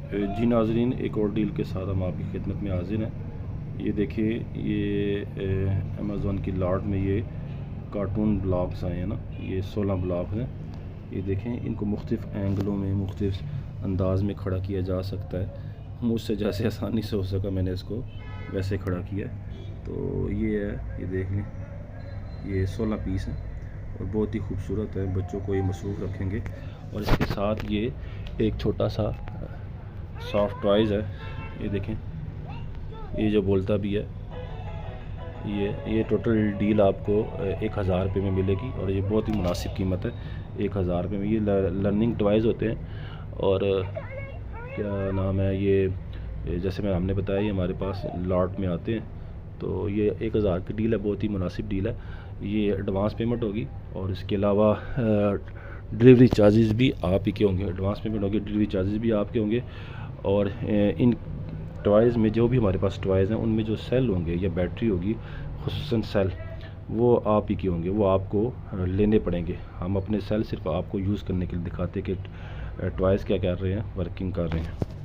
जी नाज़रीन, एक और डील के साथ हम आपकी खिदमत में हाजिर हैं। ये देखिए, ये अमेज़ॉन की लॉट में ये कार्टून ब्लॉक्स आए हैं ना, ये 16 ब्लॉक हैं। ये देखें, इनको मुख्तलिफ़ एंगलों में मुख्तलिफ़ अंदाज में खड़ा किया जा सकता है। मुझसे जैसे आसानी से हो सका मैंने इसको वैसे खड़ा किया। तो ये है, ये देख लें, ये 16 पीस हैं और बहुत ही खूबसूरत है। बच्चों को ये मसरूफ़ रखेंगे। और इसके साथ ये एक छोटा सा सॉफ्ट टॉयज़ है। ये देखें, ये जो बोलता भी है। ये टोटल डील आपको 1000 रुपये में मिलेगी और ये बहुत ही मुनासिब कीमत है। 1000 रुपये में ये लर्निंग टॉयज़ होते हैं। और क्या नाम है, ये जैसे मैं हमने बताया, ये हमारे पास लॉट में आते हैं। तो ये 1000 की डील है, बहुत ही मुनासिब डील है। ये एडवांस पेमेंट होगी और इसके अलावा डिलीवरी चार्जेस भी आप ही के होंगे। एडवांस पेमेंट होगी, डिलीवरी चार्जेस भी आपके होंगे। और इन टॉयज़ में जो भी हमारे पास टॉयज़ हैं, उनमें जो सेल होंगे या बैटरी होगी, खुसूसन सेल, वो आप ही के होंगे। वो आपको लेने पड़ेंगे। हम अपने सेल सिर्फ आपको यूज़ करने के लिए दिखाते कि टॉयज़ क्या कर रहे हैं, वर्किंग कर रहे हैं।